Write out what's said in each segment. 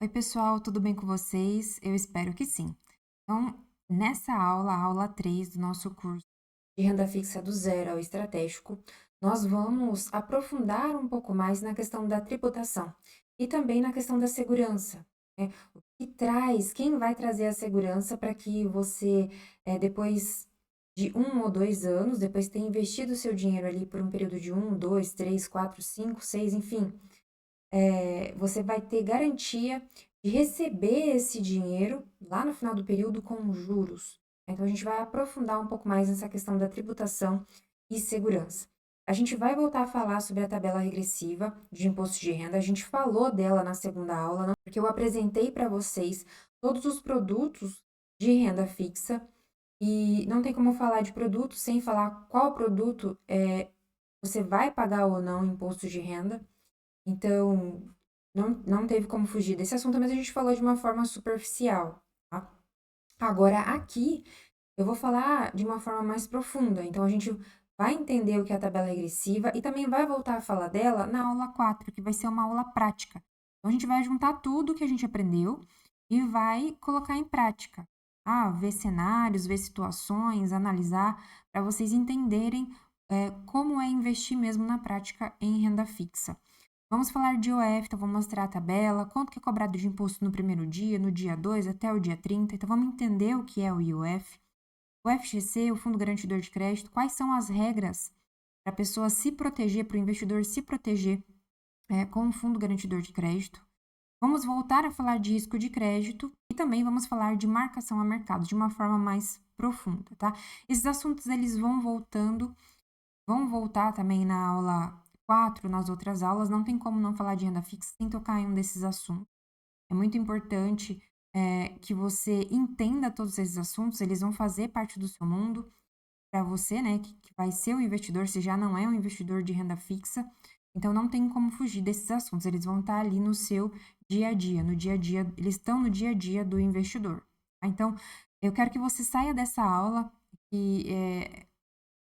Oi, pessoal, tudo bem com vocês? Eu espero que sim. Então, nessa aula, a aula 3 do nosso curso de renda fixa do zero ao estratégico, nós vamos aprofundar um pouco mais na questão da tributação e também na questão da segurança, né? O que traz, quem vai trazer a segurança para que você, depois de 1 ou 2 anos, depois de ter investido o seu dinheiro ali por um período de 1, 2, 3, 4, 5, 6, enfim, você vai ter garantia de receber esse dinheiro lá no final do período com juros. Então, a gente vai aprofundar um pouco mais nessa questão da tributação e segurança. A gente vai voltar a falar sobre a tabela regressiva de imposto de renda. A gente falou dela na segunda aula, porque eu apresentei para vocês todos os produtos de renda fixa e não tem como falar de produto sem falar qual produto você vai pagar ou não imposto de renda. Então, não teve como fugir desse assunto, mas a gente falou de uma forma superficial, tá? Agora, aqui, eu vou falar de uma forma mais profunda. Então, a gente vai entender o que é a tabela regressiva e também vai voltar a falar dela na aula 4, que vai ser uma aula prática. Então, a gente vai juntar tudo que a gente aprendeu e vai colocar em prática. Ver cenários, ver situações, analisar, para vocês entenderem como é investir mesmo na prática em renda fixa. Vamos falar de IOF, então vou mostrar a tabela, quanto que é cobrado de imposto no primeiro dia, no dia 2 até o dia 30. Então vamos entender o que é o IOF, o FGC, o Fundo Garantidor de Crédito, quais são as regras para a pessoa se proteger, para o investidor se proteger com o Fundo Garantidor de Crédito. Vamos voltar a falar de risco de crédito e também vamos falar de marcação a mercado de uma forma mais profunda, tá? Esses assuntos eles vão voltar também na aula 4, nas outras aulas, não tem como não falar de renda fixa sem tocar em um desses assuntos. É muito importante que você entenda todos esses assuntos, eles vão fazer parte do seu mundo, para você, né, que vai ser um investidor, se já não é um investidor de renda fixa, então não tem como fugir desses assuntos, eles vão estar ali no seu dia a dia, eles estão no dia a dia do investidor. Tá? Então, eu quero que você saia dessa aula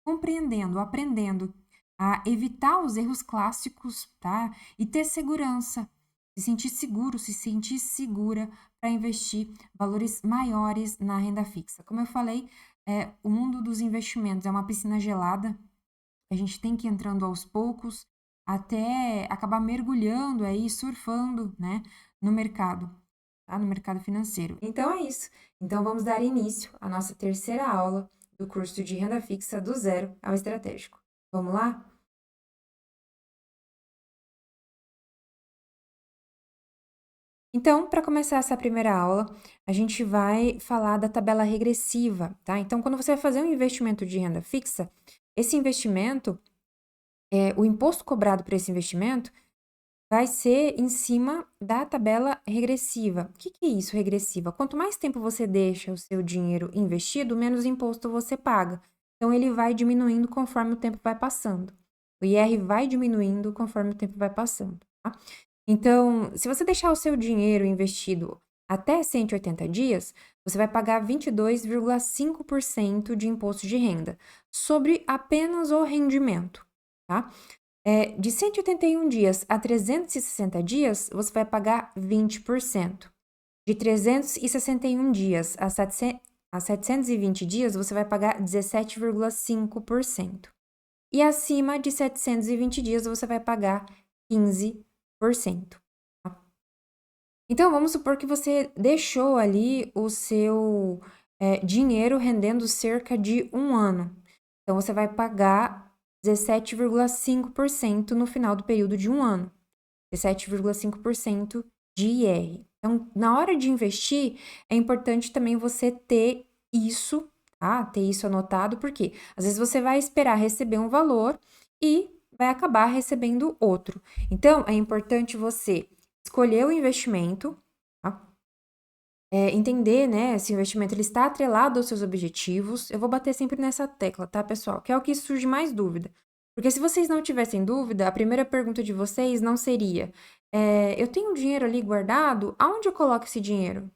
compreendendo, aprendendo a evitar os erros clássicos, tá? E ter segurança, se sentir seguro, se sentir segura para investir valores maiores na renda fixa. Como eu falei, o mundo dos investimentos é uma piscina gelada, a gente tem que ir entrando aos poucos até acabar mergulhando aí, surfando, né, no mercado, tá? No mercado financeiro. Então é isso. Então vamos dar início à nossa terceira aula do curso de renda fixa do zero ao estratégico. Vamos lá? Então, para começar essa primeira aula, a gente vai falar da tabela regressiva, tá? Então, quando você vai fazer um investimento de renda fixa, esse investimento, o imposto cobrado por esse investimento vai ser em cima da tabela regressiva. O que é isso, regressiva? Quanto mais tempo você deixa o seu dinheiro investido, menos imposto você paga. Então, ele vai diminuindo conforme o tempo vai passando. O IR vai diminuindo conforme o tempo vai passando, tá? Então, se você deixar o seu dinheiro investido até 180 dias, você vai pagar 22,5% de imposto de renda sobre apenas o rendimento, tá? De 181 dias a 360 dias, você vai pagar 20%. De 361 dias a 720 dias, você vai pagar 17,5%. E acima de 720 dias, você vai pagar 15%. Tá? Então, vamos supor que você deixou ali o seu dinheiro rendendo cerca de um ano. Então, você vai pagar 17,5% no final do período de um ano. 17,5% de IR. Então, na hora de investir, é importante também você ter isso, tá? Ter isso anotado, porque às vezes você vai esperar receber um valor e vai acabar recebendo outro. Então, é importante você escolher o investimento, tá? Entender, né, se o investimento ele está atrelado aos seus objetivos. Eu vou bater sempre nessa tecla, tá, pessoal? Que é o que surge mais dúvida. Porque se vocês não tivessem dúvida, a primeira pergunta de vocês não seria: eu tenho dinheiro ali guardado, aonde eu coloco esse dinheiro?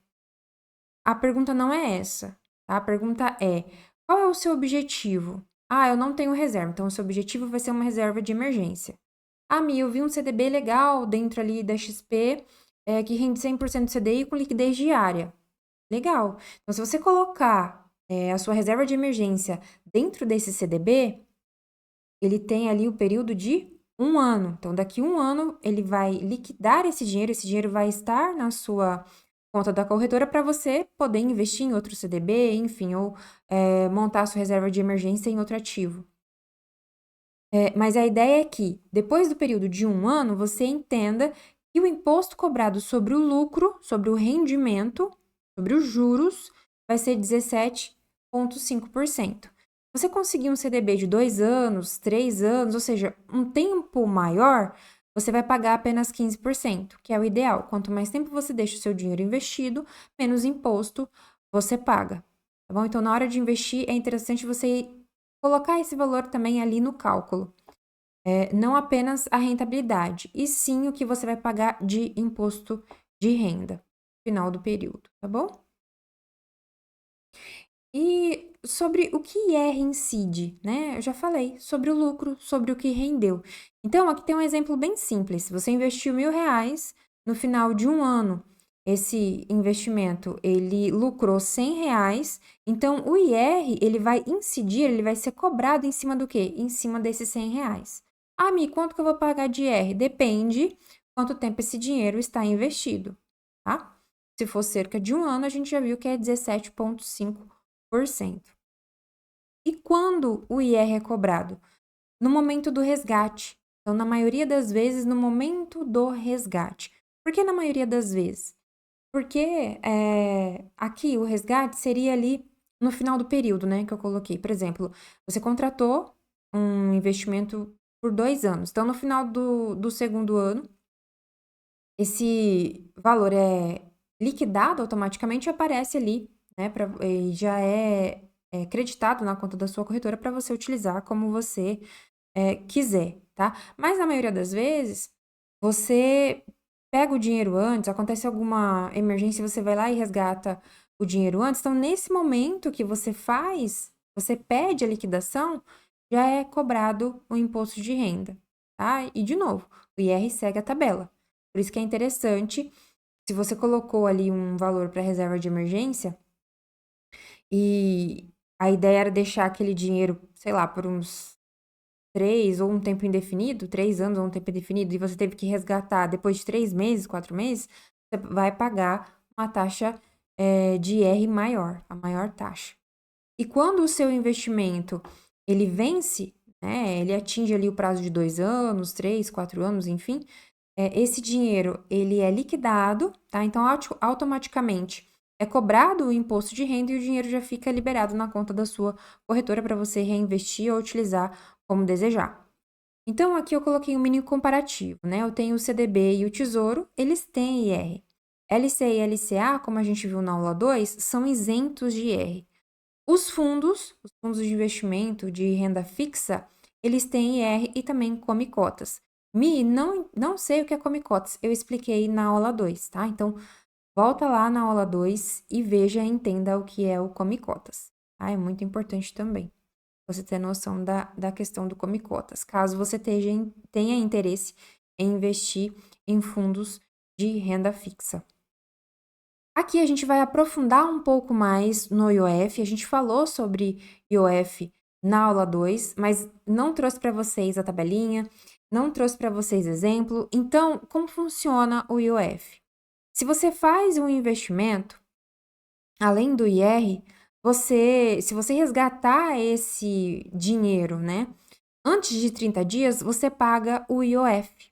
A pergunta não é essa, tá? A pergunta é: qual é o seu objetivo? Eu não tenho reserva, então o seu objetivo vai ser uma reserva de emergência. Mi, eu vi um CDB legal dentro ali da XP que rende 100% do CDI com liquidez diária. Legal. Então, se você colocar a sua reserva de emergência dentro desse CDB, ele tem ali o período de 1 ano. Então, daqui 1 ano, ele vai liquidar esse dinheiro vai estar na sua conta da corretora para você poder investir em outro CDB, enfim, ou montar a sua reserva de emergência em outro ativo. Mas a ideia é que, depois do período de 1 ano, você entenda que o imposto cobrado sobre o lucro, sobre o rendimento, sobre os juros, vai ser 17,5%. Você conseguir um CDB de 2 anos, 3 anos, ou seja, um tempo maior, você vai pagar apenas 15%, que é o ideal. Quanto mais tempo você deixa o seu dinheiro investido, menos imposto você paga, tá bom? Então, na hora de investir, é interessante você colocar esse valor também ali no cálculo. Não apenas a rentabilidade, e sim o que você vai pagar de imposto de renda no final do período, tá bom? E sobre o que reincide, né? Eu já falei sobre o lucro, sobre o que rendeu. Então, aqui tem um exemplo bem simples. Se você investiu R$1.000 no final de um ano, esse investimento, ele lucrou R$100, então o IR, ele vai incidir, ele vai ser cobrado em cima do quê? Em cima desses R$100. Ah, Mi, quanto que eu vou pagar de IR? Depende quanto tempo esse dinheiro está investido, tá? Se for cerca de um ano, a gente já viu que é 17,5%. E quando o IR é cobrado? No momento do resgate. Então, na maioria das vezes, no momento do resgate. Por que na maioria das vezes? Porque aqui o resgate seria ali no final do período, né, que eu coloquei. Por exemplo, você contratou um investimento por 2 anos. Então, no final do segundo ano, esse valor é liquidado automaticamente e aparece ali, né, e já é creditado na conta da sua corretora para você utilizar como você quiser, tá? Mas na maioria das vezes, você pega o dinheiro antes, acontece alguma emergência, você vai lá e resgata o dinheiro antes. Então, nesse momento que você pede a liquidação, já é cobrado o imposto de renda, tá? E, de novo, o IR segue a tabela. Por isso que é interessante, se você colocou ali um valor para reserva de emergência e a ideia era deixar aquele dinheiro, sei lá, por uns 3 ou um tempo indefinido, 3 anos ou um tempo indefinido, e você teve que resgatar depois de 3 meses, 4 meses, você vai pagar uma taxa de IR maior, a maior taxa. E quando o seu investimento, ele vence, né, ele atinge ali o prazo de 2 anos, 3, 4 anos, enfim, esse dinheiro, ele é liquidado, tá? Então, automaticamente é cobrado o imposto de renda e o dinheiro já fica liberado na conta da sua corretora para você reinvestir ou utilizar como desejar. Então, aqui eu coloquei um mini comparativo, né? Eu tenho o CDB e o Tesouro, eles têm IR. LC e LCA, como a gente viu na aula 2, são isentos de IR. Os fundos de investimento de renda fixa, eles têm IR e também come cotas. Mi, não sei o que é come cotas, eu expliquei na aula 2, tá? Então, volta lá na aula 2 e veja e entenda o que é o come cotas, tá? É muito importante também você ter noção da questão do come cotas, caso você tenha interesse em investir em fundos de renda fixa. Aqui a gente vai aprofundar um pouco mais no IOF. A gente falou sobre IOF na aula 2, mas não trouxe para vocês a tabelinha, não trouxe para vocês exemplo. Então, como funciona o IOF? Se você faz um investimento, além do IR, se você resgatar esse dinheiro, né, antes de 30 dias, você paga o IOF.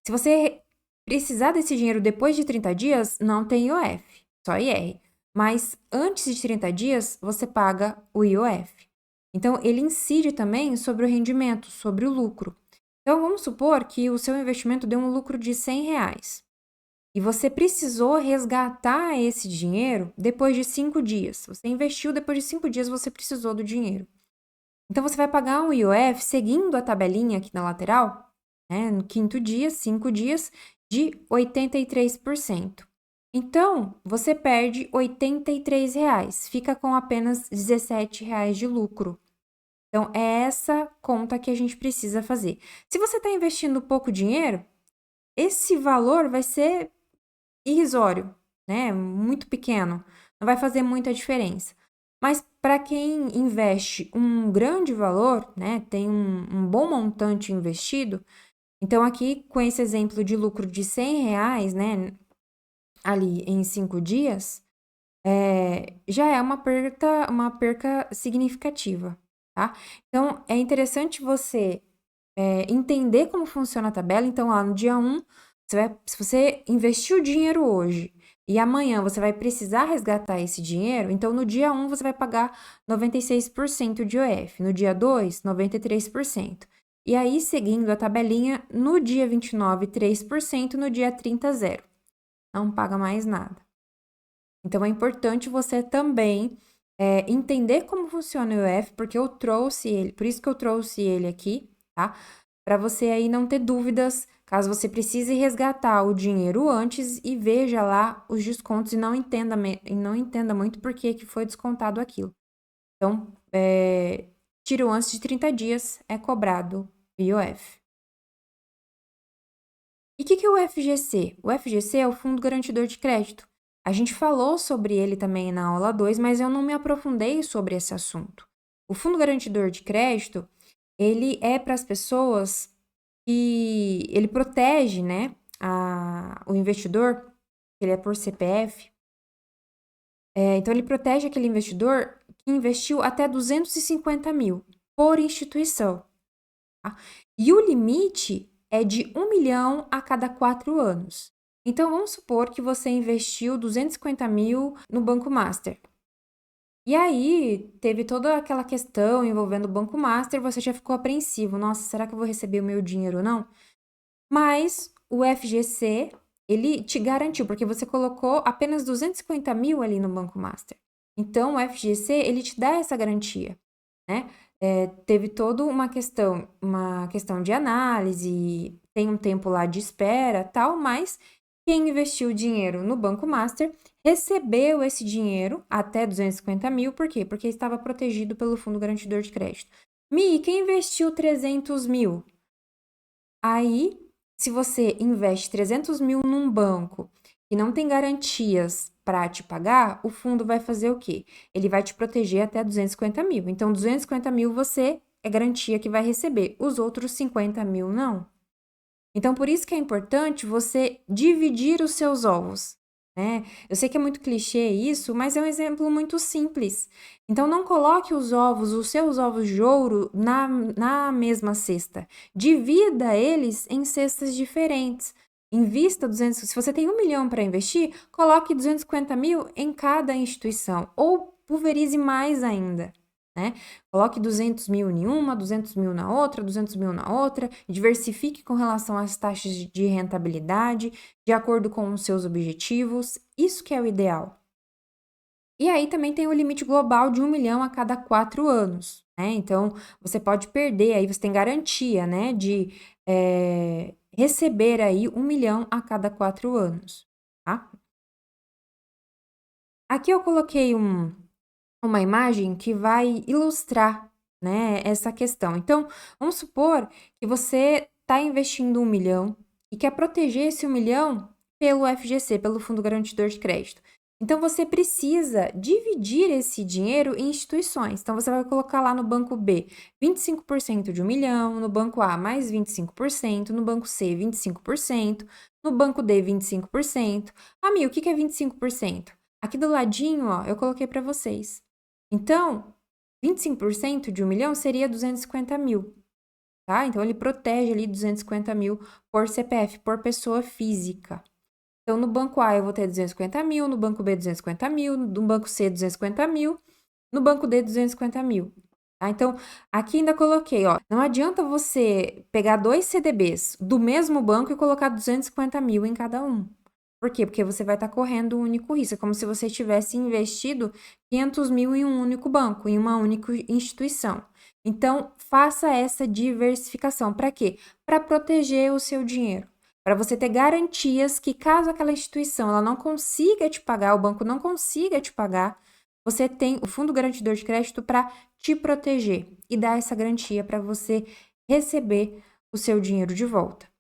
Se você precisar desse dinheiro depois de 30 dias, não tem IOF, só IR. Mas antes de 30 dias, você paga o IOF. Então, ele incide também sobre o rendimento, sobre o lucro. Então, vamos supor que o seu investimento deu um lucro de R$100 e você precisou resgatar esse dinheiro depois de 5 dias. Você investiu, depois de 5 dias você precisou do dinheiro. Então, você vai pagar um IOF seguindo a tabelinha aqui na lateral, né, no quinto dia, 5 dias, de 83%. Então, você perde R$83, fica com apenas R$17 de lucro. Então, é essa conta que a gente precisa fazer. Se você está investindo pouco dinheiro, esse valor vai ser irrisório, né? Muito pequeno, não vai fazer muita diferença. Mas para quem investe um grande valor, né, tem um bom montante investido, então aqui com esse exemplo de lucro de R$ 100, né, ali em 5 dias, já é uma perca significativa, tá? Então é interessante você entender como funciona a tabela. Então, lá no dia 1, se você investiu o dinheiro hoje e amanhã você vai precisar resgatar esse dinheiro, então no dia 1 você vai pagar 96% de IOF, no dia 2, 93%. E aí, seguindo a tabelinha, no dia 29, 3%, no dia 30, 0. Não paga mais nada. Então, é importante você também entender como funciona o IOF, porque eu trouxe ele, por isso que eu trouxe ele aqui, tá? Para você aí não ter dúvidas, caso você precise resgatar o dinheiro antes e veja lá os descontos e não entenda muito por que foi descontado aquilo. Então, tiro antes de 30 dias é cobrado o IOF. E o que é o FGC? O FGC é o Fundo Garantidor de Crédito. A gente falou sobre ele também na aula 2, mas eu não me aprofundei sobre esse assunto. O Fundo Garantidor de Crédito, ele é para as pessoas que ele protege, né, o investidor, ele é por CPF, então ele protege aquele investidor que investiu até 250 mil por instituição, tá? E o limite é de 1 milhão a cada 4 anos. Então, vamos supor que você investiu 250 mil no Banco Master. E aí, teve toda aquela questão envolvendo o Banco Master, você já ficou apreensivo. Nossa, será que eu vou receber o meu dinheiro ou não? Mas o FGC, ele te garantiu, porque você colocou apenas 250 mil ali no Banco Master. Então, o FGC, ele te dá essa garantia, né? Teve toda uma questão de análise, tem um tempo lá de espera, tal, mas quem investiu o dinheiro no Banco Master recebeu esse dinheiro até 250 mil, por quê? Porque estava protegido pelo Fundo Garantidor de Crédito. Quem investiu 300 mil? Aí, se você investe 300 mil num banco e não tem garantias para te pagar, o fundo vai fazer o quê? Ele vai te proteger até 250 mil. Então, 250 mil você é garantia que vai receber, os outros 50 mil não. Então, por isso que é importante você dividir os seus ovos, né? Eu sei que é muito clichê isso, mas é um exemplo muito simples. Então, não coloque os seus ovos de ouro na mesma cesta. Divida eles em cestas diferentes. Invista 200, se você tem 1 milhão para investir, coloque 250 mil em cada instituição, ou pulverize mais ainda, né? Coloque 200 mil em uma, 200 mil na outra, 200 mil na outra, diversifique com relação às taxas de rentabilidade, de acordo com os seus objetivos, isso que é o ideal. E aí também tem o limite global de 1 milhão a cada 4 anos, né? Então, você pode perder, aí você tem garantia, né, de receber aí 1 milhão a cada 4 anos, tá? Aqui eu coloquei uma imagem que vai ilustrar, né, essa questão. Então, vamos supor que você está investindo 1 milhão e quer proteger esse 1 milhão pelo FGC, pelo Fundo Garantidor de Crédito. Então, você precisa dividir esse dinheiro em instituições. Então, você vai colocar lá no banco B 25% de 1 milhão, no banco A mais 25%, no banco C 25%, no banco D 25%. O que é 25%? Aqui do ladinho, ó, eu coloquei para vocês. Então, 25% de 1 milhão seria 250 mil, tá? Então, ele protege ali 250 mil por CPF, por pessoa física. Então, no banco A eu vou ter 250 mil, no banco B 250 mil, no banco C 250 mil, no banco D 250 mil. Tá? Então, aqui ainda coloquei, ó, não adianta você pegar 2 CDBs do mesmo banco e colocar 250 mil em cada um. Por quê? Porque você vai estar correndo um único risco. É como se você tivesse investido 500 mil em um único banco, em uma única instituição. Então, faça essa diversificação. Para quê? Para proteger o seu dinheiro. Para você ter garantias que caso aquela instituição ela não consiga te pagar, o banco não consiga te pagar, você tem o Fundo Garantidor de Crédito para te proteger e dar essa garantia para você receber o seu dinheiro de volta.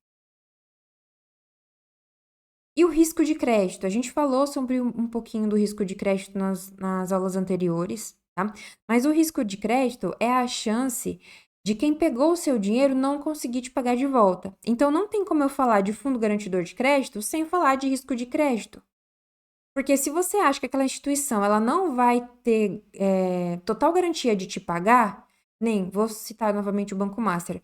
E o risco de crédito? A gente falou sobre um pouquinho do risco de crédito nas aulas anteriores, tá? Mas o risco de crédito é a chance de quem pegou o seu dinheiro não conseguir te pagar de volta. Então, não tem como eu falar de fundo garantidor de crédito sem falar de risco de crédito. Porque se você acha que aquela instituição ela não vai ter total garantia de te pagar, nem vou citar novamente o Banco Master.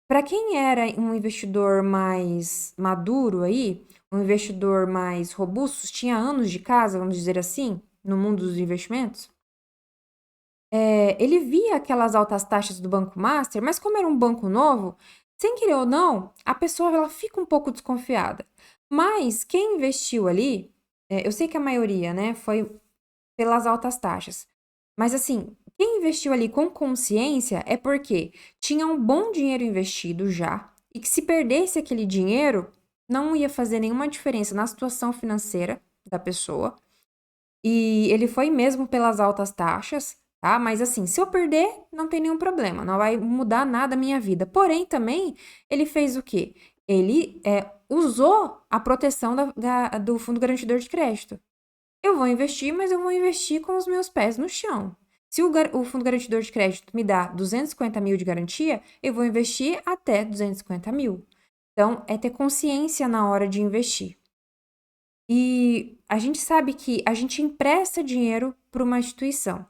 Para quem era um investidor mais maduro aí, um investidor mais robusto, tinha anos de casa, vamos dizer assim, no mundo dos investimentos, ele via aquelas altas taxas do Banco Master, mas como era um banco novo, sem querer ou não, a pessoa ela fica um pouco desconfiada. Mas quem investiu ali, eu sei que a maioria, né, foi pelas altas taxas. Mas assim, quem investiu ali com consciência é porque tinha um bom dinheiro investido já e que se perdesse aquele dinheiro, não ia fazer nenhuma diferença na situação financeira da pessoa. E ele foi mesmo pelas altas taxas, tá? Mas assim, se eu perder, não tem nenhum problema, não vai mudar nada a minha vida. Porém, também, ele fez o quê? Ele usou a proteção do Fundo Garantidor de Crédito. Eu vou investir, mas eu vou investir com os meus pés no chão. Se o Fundo Garantidor de Crédito me dá 250 mil de garantia, eu vou investir até 250 mil. Então, é ter consciência na hora de investir. E a gente sabe que a gente empresta dinheiro para uma instituição,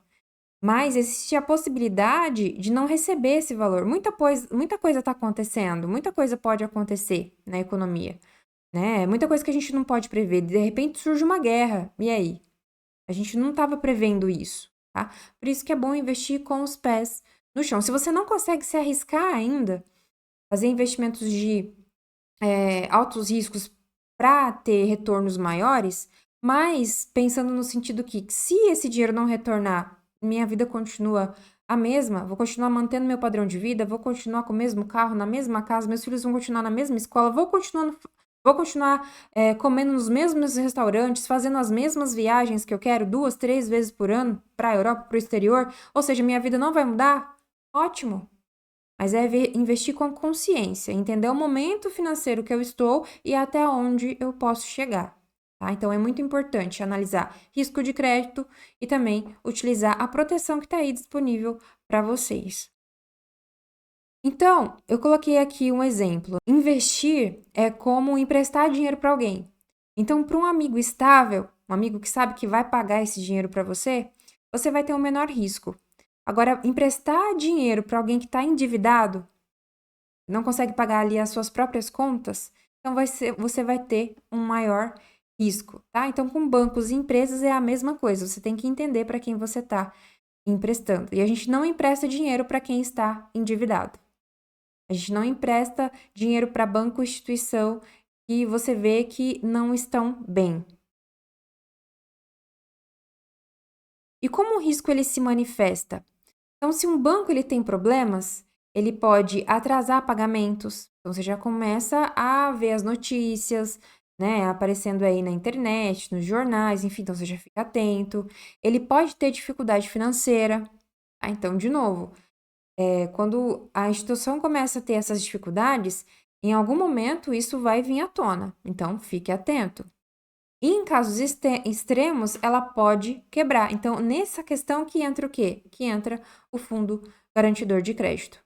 mas existe a possibilidade de não receber esse valor. Muita coisa está acontecendo, muita coisa pode acontecer na economia, né? Muita coisa que a gente não pode prever. De repente surge uma guerra, e aí? A gente não estava prevendo isso, tá? Por isso que é bom investir com os pés no chão. Se você não consegue se arriscar ainda, fazer investimentos de altos riscos para ter retornos maiores, mas pensando no sentido que se esse dinheiro não retornar, minha vida continua a mesma, vou continuar mantendo meu padrão de vida, vou continuar com o mesmo carro, na mesma casa, meus filhos vão continuar na mesma escola, vou continuar comendo nos mesmos restaurantes, fazendo as mesmas viagens que eu quero 2, 3 vezes por ano para a Europa, para o exterior, ou seja, minha vida não vai mudar? Ótimo! Mas é investir com consciência, entender o momento financeiro que eu estou e até onde eu posso chegar. Tá? Então, é muito importante analisar risco de crédito e também utilizar a proteção que está aí disponível para vocês. Então, eu coloquei aqui um exemplo. Investir é como emprestar dinheiro para alguém. Então, para um amigo estável, um amigo que sabe que vai pagar esse dinheiro para você, você vai ter um menor risco. Agora, emprestar dinheiro para alguém que está endividado, não consegue pagar ali as suas próprias contas, então você vai ter um maior risco, tá? Então, com bancos e empresas é a mesma coisa. Você tem que entender para quem você está emprestando. E a gente não empresta dinheiro para quem está endividado. A gente não empresta dinheiro para banco ou instituição que você vê que não estão bem. E como o risco ele se manifesta? Então, se um banco ele tem problemas, ele pode atrasar pagamentos. Então, você já começa a ver as notícias, né, aparecendo aí na internet, nos jornais, enfim, então você já fica atento. Ele pode ter dificuldade financeira. Ah, então, de novo, quando a instituição começa a ter essas dificuldades, em algum momento isso vai vir à tona. Então, fique atento. E em casos extremos, ela pode quebrar. Então, nessa questão que entra o quê? Que entra o fundo garantidor de crédito.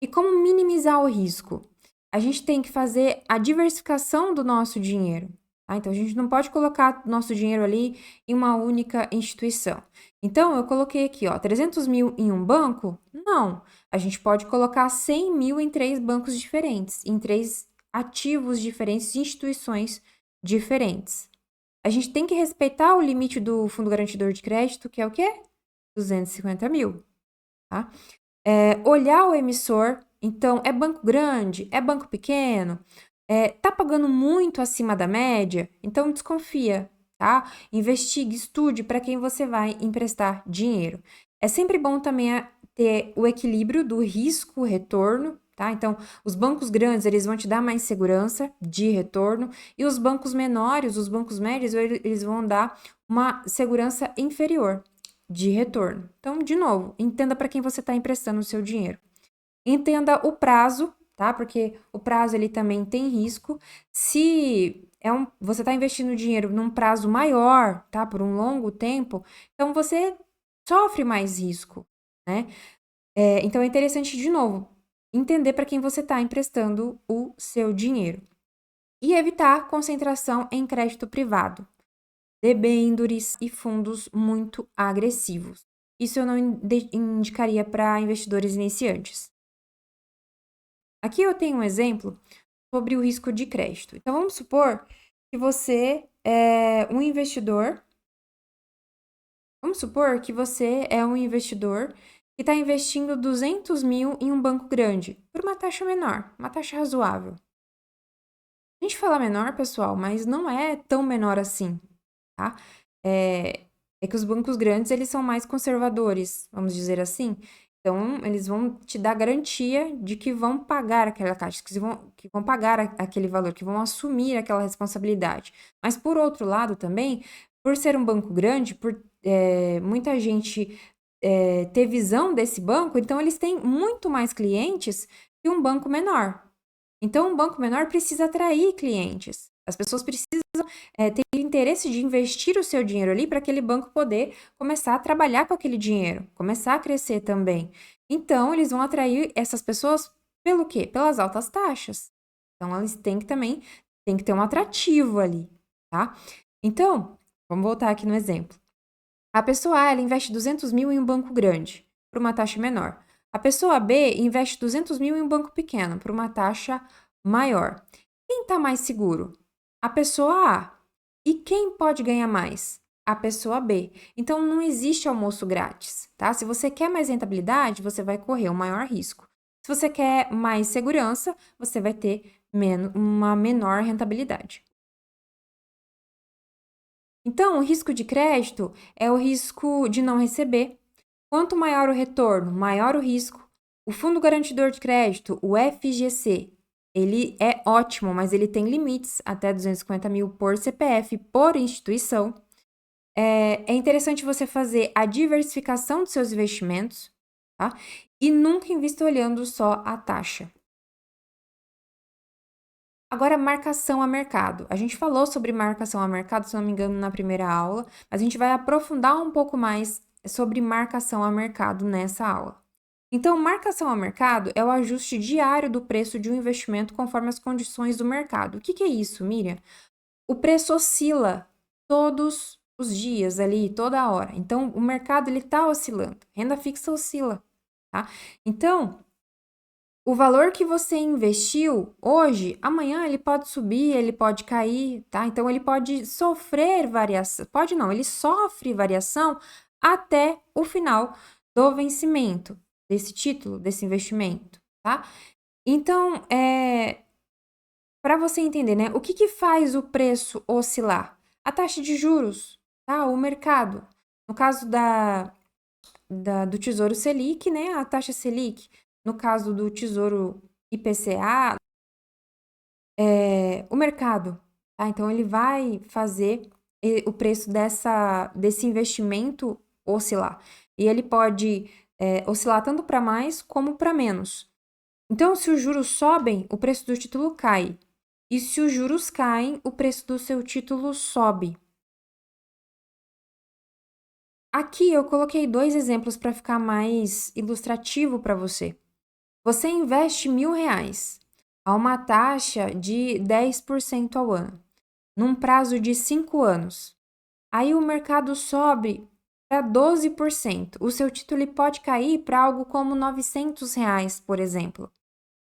E como minimizar o risco? A gente tem que fazer a diversificação do nosso dinheiro. Tá? Então, a gente não pode colocar nosso dinheiro ali em uma única instituição. Então, eu coloquei aqui, ó, 300 mil em um banco? Não. A gente pode colocar 100 mil em 3 bancos diferentes, em 3 ativos diferentes, instituições diferentes. A gente tem que respeitar o limite do Fundo Garantidor de Crédito, que é o quê? 250 mil, tá? Olhar o emissor, então, é banco grande? É banco pequeno? Tá pagando muito acima da média? Então, desconfia, tá? Investigue, estude para quem você vai emprestar dinheiro. É sempre bom também ter o equilíbrio do risco-retorno, tá? Então, os bancos grandes, eles vão te dar mais segurança de retorno e os bancos menores, os bancos médios, eles vão dar uma segurança inferior de retorno. Então, de novo, entenda para quem você está emprestando o seu dinheiro. Entenda o prazo, tá? Porque o prazo ele também tem risco. Se você está investindo dinheiro num prazo maior, tá? Por um longo tempo, então você sofre mais risco, né? Então é interessante, de novo, entender para quem você está emprestando o seu dinheiro. E evitar concentração em crédito privado, debêntures e fundos muito agressivos. Isso eu não indicaria para investidores iniciantes. Aqui eu tenho um exemplo sobre o risco de crédito. Então, vamos supor que você é um investidor. Vamos supor que você é um investidor que está investindo 200 mil em um banco grande, por uma taxa menor, uma taxa razoável. A gente fala menor, pessoal, mas não é tão menor assim, tá? É que os bancos grandes, eles são mais conservadores, vamos dizer assim. Então, eles vão te dar garantia de que vão pagar aquela taxa, que vão pagar aquele valor, que vão assumir aquela responsabilidade. Mas, por outro lado, também, por ser um banco grande, por muita gente ter visão desse banco, então eles têm muito mais clientes que um banco menor. Então, um banco menor precisa atrair clientes. As pessoas precisam ter interesse de investir o seu dinheiro ali para aquele banco poder começar a trabalhar com aquele dinheiro, começar a crescer também. Então, eles vão atrair essas pessoas pelo quê? Pelas altas taxas. Então, eles têm que ter um atrativo ali, tá? Então, vamos voltar aqui no exemplo. A pessoa A, ela investe 200 mil em um banco grande, por uma taxa menor. A pessoa B investe 200 mil em um banco pequeno, por uma taxa maior. Quem está mais seguro? A pessoa A. E quem pode ganhar mais? A pessoa B. Então, não existe almoço grátis, tá? Se você quer mais rentabilidade, você vai correr um maior risco. Se você quer mais segurança, você vai ter uma menor rentabilidade. Então, o risco de crédito é o risco de não receber. Quanto maior o retorno, maior o risco. O Fundo Garantidor de Crédito, o FGC, ele é ótimo, mas ele tem limites, até 250 mil por CPF, por instituição. É interessante você fazer a diversificação dos seus investimentos, tá? E nunca invista olhando só a taxa. Agora, marcação a mercado. A gente falou sobre marcação a mercado, se não me engano, na primeira aula, mas a gente vai aprofundar um pouco mais sobre marcação a mercado nessa aula. Então, marcação a mercado é o ajuste diário do preço de um investimento conforme as condições do mercado. O que é isso, Miriam? O preço oscila todos os dias ali, toda hora. Então, o mercado ele está oscilando. Renda fixa oscila, tá? Então, o valor que você investiu hoje, amanhã ele pode subir, ele pode cair, tá? Então ele pode sofrer variação, pode não, ele sofre variação até o final do vencimento desse título, desse investimento, tá? Então, para você entender, né, o que faz o preço oscilar? A taxa de juros, tá? O mercado. No caso do Tesouro Selic, né, a taxa Selic. No caso do Tesouro IPCA, o mercado, tá? Então, ele vai fazer o preço desse investimento oscilar. E ele pode oscilar tanto para mais como para menos. Então, se os juros sobem, o preço do título cai. E se os juros caem, o preço do seu título sobe. Aqui eu coloquei 2 exemplos para ficar mais ilustrativo para você. Você investe R$1.000 a uma taxa de 10% ao ano, num prazo de 5 anos. Aí o mercado sobe para 12%. O seu título pode cair para algo como R$900, por exemplo.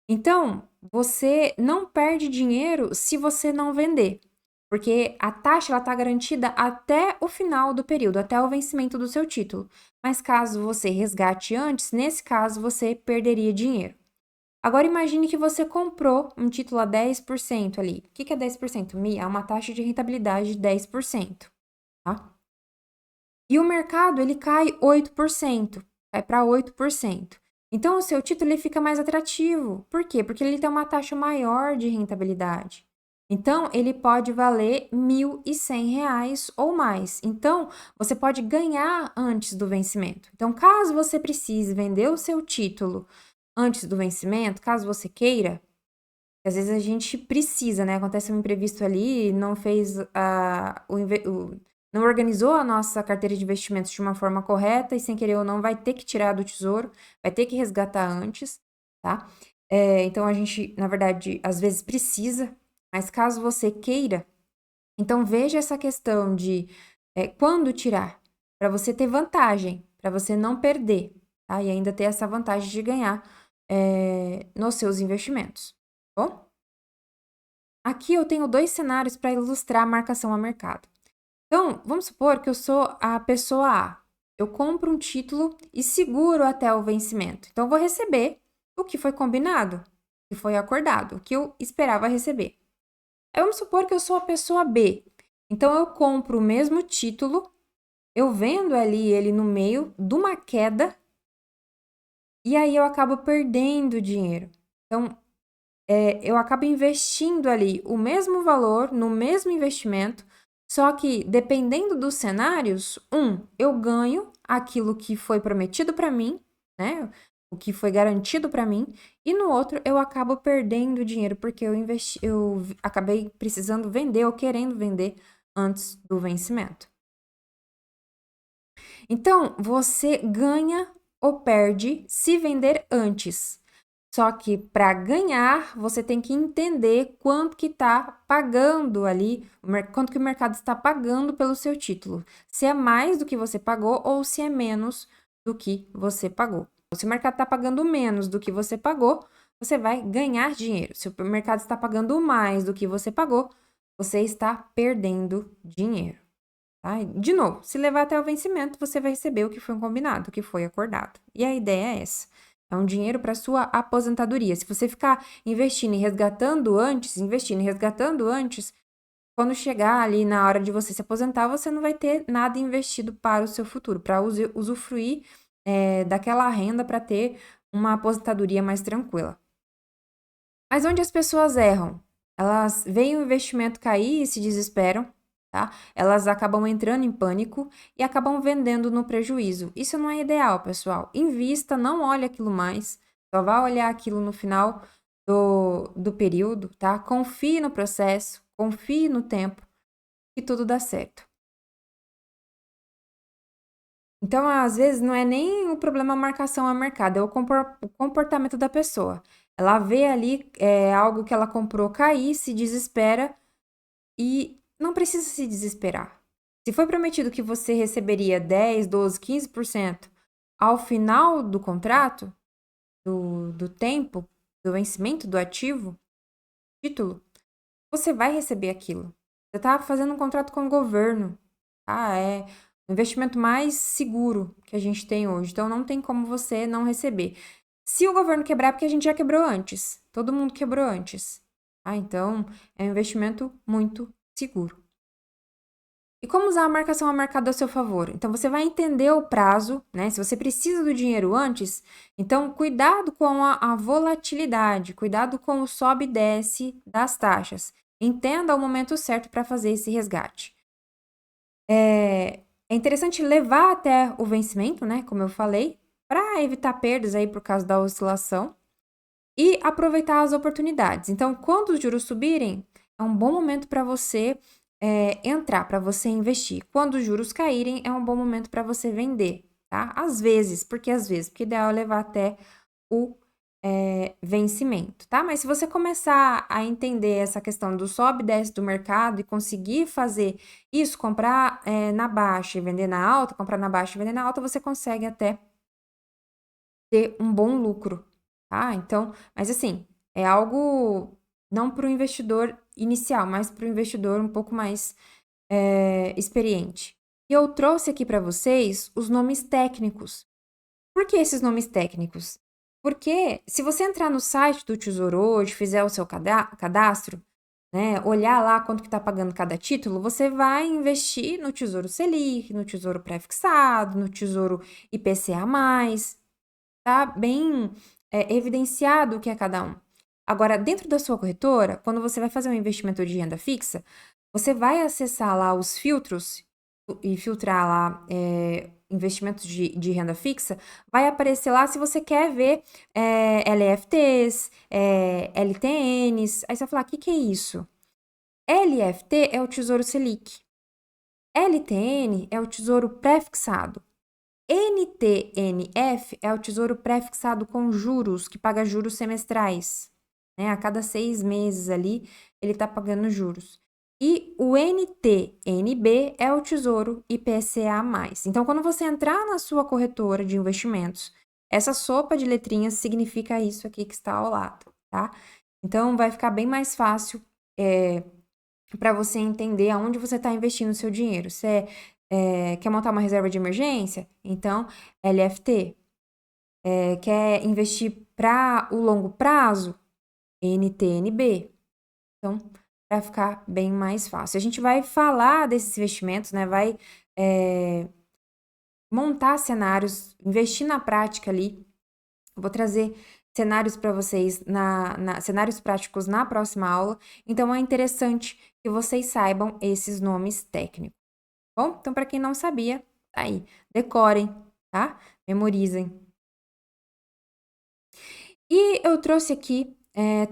Então, você não perde dinheiro se você não vender, porque a taxa está garantida até o final do período, até o vencimento do seu título. Mas caso você resgate antes, nesse caso você perderia dinheiro. Agora imagine que você comprou um título a 10% ali. O que é 10%? É uma taxa de rentabilidade de 10%, tá? E o mercado, ele cai 8%, vai para 8%. Então, o seu título ele fica mais atrativo. Por quê? Porque ele tem uma taxa maior de rentabilidade. Então, ele pode valer R$1.100 ou mais. Então, você pode ganhar antes do vencimento. Então, caso você precise vender o seu título antes do vencimento, caso você queira, às vezes a gente precisa, né? Acontece um imprevisto ali, não fez não organizou a nossa carteira de investimentos de uma forma correta e sem querer ou não vai ter que tirar do tesouro, vai ter que resgatar antes, tá? Então a gente, na verdade, às vezes precisa, mas caso você queira, então veja essa questão de quando tirar, para você ter vantagem, para você não perder, tá? E ainda ter essa vantagem de ganhar nos seus investimentos, tá bom? Aqui eu tenho 2 cenários para ilustrar a marcação a mercado. Então, vamos supor que eu sou a pessoa A. Eu compro um título e seguro até o vencimento. Então, eu vou receber o que foi combinado, o que foi acordado, o que eu esperava receber. Aí, vamos supor que eu sou a pessoa B. Então, eu compro o mesmo título, eu vendo ali ele no meio de uma queda e aí eu acabo perdendo dinheiro. Então, eu acabo investindo ali o mesmo valor no mesmo investimento, só que dependendo dos cenários, eu ganho aquilo que foi prometido para mim, né? O que foi garantido para mim, e no outro eu acabo perdendo dinheiro porque eu acabei precisando vender ou querendo vender antes do vencimento. Então, você ganha ou perde se vender antes. Só que para ganhar, você tem que entender quanto que está pagando ali, quanto que o mercado está pagando pelo seu título. Se é mais do que você pagou ou se é menos do que você pagou. Se o mercado está pagando menos do que você pagou, você vai ganhar dinheiro. Se o mercado está pagando mais do que você pagou, você está perdendo dinheiro. Tá? De novo, se levar até o vencimento, você vai receber o que foi combinado, o que foi acordado. E a ideia é essa. É um dinheiro para sua aposentadoria. Se você ficar investindo e resgatando antes, quando chegar ali na hora de você se aposentar, você não vai ter nada investido para o seu futuro, para usufruir daquela renda para ter uma aposentadoria mais tranquila. Mas onde as pessoas erram? Elas veem o investimento cair e se desesperam, tá? Elas acabam entrando em pânico e acabam vendendo no prejuízo. Isso não é ideal, pessoal. Invista, não olhe aquilo mais, só vá olhar aquilo no final do período, tá? Confie no processo, confie no tempo e tudo dá certo. Então, às vezes, não é nem o problema a marcação a mercado, é o comportamento da pessoa. Ela vê ali algo que ela comprou cair, se desespera e não precisa se desesperar. Se foi prometido que você receberia 10, 12, 15% ao final do contrato, do tempo, do vencimento do ativo, título, você vai receber aquilo. Você está fazendo um contrato com o governo, tá? É o investimento mais seguro que a gente tem hoje. Então, não tem como você não receber. Se o governo quebrar, é porque a gente já quebrou antes. Todo mundo quebrou antes. Então, é um investimento muito seguro. E como usar a marcação a mercado a seu favor? Então, você vai entender o prazo, né? Se você precisa do dinheiro antes, então, cuidado com a volatilidade, cuidado com o sobe e desce das taxas. Entenda o momento certo para fazer esse resgate. É interessante levar até o vencimento, né? Como eu falei, para evitar perdas aí por causa da oscilação e aproveitar as oportunidades. Então, quando os juros subirem, é um bom momento para você entrar, para você investir. Quando os juros caírem, é um bom momento para você vender, tá? Às vezes, porque o ideal é levar até o vencimento, tá? Mas se você começar a entender essa questão do sobe e desce do mercado e conseguir fazer isso, comprar na baixa e vender na alta, comprar na baixa e vender na alta, você consegue até ter um bom lucro, tá? Então, mas assim, é algo não para o investidor inicial, mas para o investidor um pouco mais experiente. E eu trouxe aqui para vocês os nomes técnicos. Por que esses nomes técnicos? Porque se você entrar no site do Tesouro hoje, fizer o seu cadastro, né, olhar lá quanto que está pagando cada título, você vai investir no Tesouro Selic, no Tesouro Pré-fixado, no Tesouro IPCA+, tá bem evidenciado o que é cada um. Agora, dentro da sua corretora, quando você vai fazer um investimento de renda fixa, você vai acessar lá os filtros e filtrar lá investimentos de renda fixa, vai aparecer lá se você quer ver LFTs, LTNs. Aí você vai falar, o que é isso? LFT é o Tesouro Selic. LTN é o Tesouro Pré-fixado. NTNF é o Tesouro Pré-fixado com juros, que paga juros semestrais. Né? A cada 6 meses ali, ele está pagando juros. E o NTNB é o Tesouro IPCA+. Então, quando você entrar na sua corretora de investimentos, essa sopa de letrinhas significa isso aqui que está ao lado, tá? Então, vai ficar bem mais fácil para você entender aonde você está investindo o seu dinheiro. Você quer montar uma reserva de emergência? Então, LFT. Quer investir para o longo prazo? NTNB. Então, para ficar bem mais fácil. A gente vai falar desses investimentos, né? Vai montar cenários, investir na prática ali. Vou trazer cenários para vocês, cenários práticos na próxima aula. Então, é interessante que vocês saibam esses nomes técnicos. Bom, então, para quem não sabia, tá aí. Decorem, tá? Memorizem. E eu trouxe aqui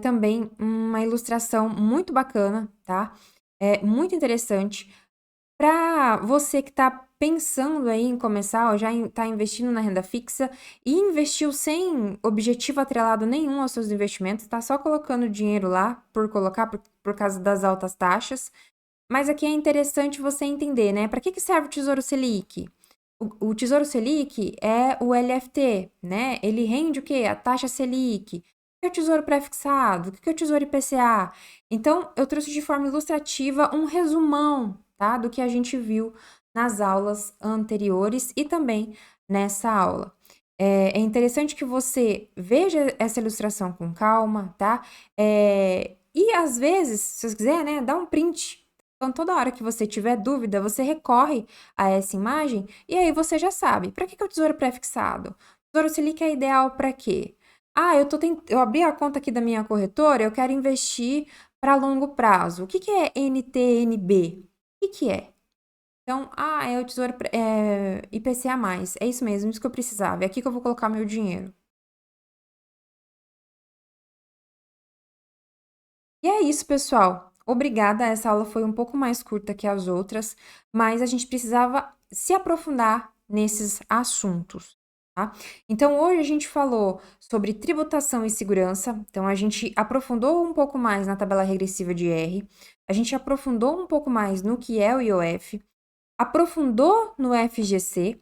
também uma ilustração muito bacana, tá? Muito interessante para você que está pensando aí em começar ou já está investindo na renda fixa e investiu sem objetivo atrelado nenhum aos seus investimentos, está só colocando dinheiro lá por colocar por causa das altas taxas. Mas aqui é interessante você entender, né? Para que serve o Tesouro Selic? O Tesouro Selic é o LFT, né? Ele rende o quê? A taxa Selic. O que é o Tesouro Pré-fixado? O que é o Tesouro IPCA? Então, eu trouxe de forma ilustrativa um resumão, tá? Do que a gente viu nas aulas anteriores e também nessa aula. É interessante que você veja essa ilustração com calma, tá? E às vezes, se você quiser, né, dá um print. Então, toda hora que você tiver dúvida, você recorre a essa imagem e aí você já sabe. Para que é o Tesouro Pré-fixado? O Tesouro Selic é ideal para quê? Eu abri a conta aqui da minha corretora, eu quero investir para longo prazo. O que é NTNB? O que é? Então, é o Tesouro IPCA+. É isso mesmo, isso que eu precisava. É aqui que eu vou colocar meu dinheiro. E é isso, pessoal. Obrigada. Essa aula foi um pouco mais curta que as outras, mas a gente precisava se aprofundar nesses assuntos, tá? Então, hoje a gente falou sobre tributação e segurança. Então, a gente aprofundou um pouco mais na tabela regressiva de R, a gente aprofundou um pouco mais no que é o IOF, aprofundou no FGC,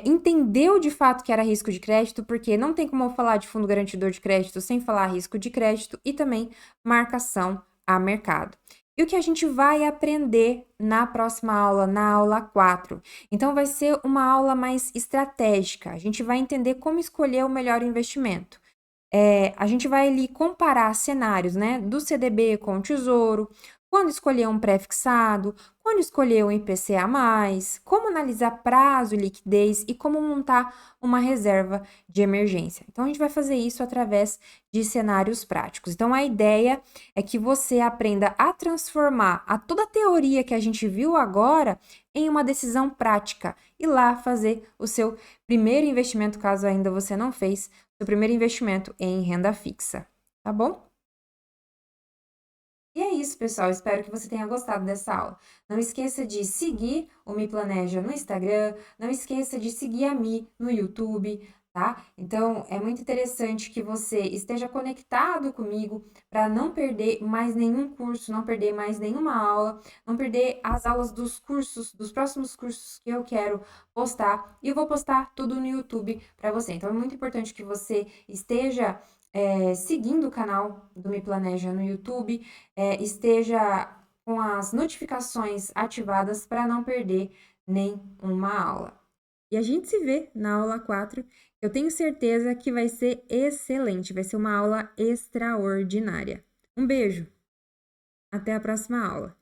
entendeu de fato que era risco de crédito, porque não tem como eu falar de fundo garantidor de crédito sem falar risco de crédito e também marcação a mercado. E o que a gente vai aprender na próxima aula, na aula 4? Então, vai ser uma aula mais estratégica. A gente vai entender como escolher o melhor investimento. A gente vai ali comparar cenários, né, do CDB com o Tesouro, quando escolher um pré-fixado, quando escolher um IPCA+, como analisar prazo e liquidez e como montar uma reserva de emergência. Então, a gente vai fazer isso através de cenários práticos. Então, a ideia é que você aprenda a transformar toda a teoria que a gente viu agora em uma decisão prática e lá fazer o seu primeiro investimento, caso ainda você não fez, seu primeiro investimento em renda fixa, tá bom? E é isso, pessoal. Espero que você tenha gostado dessa aula. Não esqueça de seguir o Me Planeja no Instagram, não esqueça de seguir a Mi no YouTube, tá? Então, é muito interessante que você esteja conectado comigo para não perder mais nenhum curso, não perder mais nenhuma aula, não perder as aulas dos cursos, dos próximos cursos que eu quero postar. E eu vou postar tudo no YouTube para você. Então, é muito importante que você esteja seguindo o canal do Me Planeja no YouTube, esteja com as notificações ativadas para não perder nenhuma aula. E a gente se vê na aula 4. Eu tenho certeza que vai ser excelente, vai ser uma aula extraordinária. Um beijo, até a próxima aula.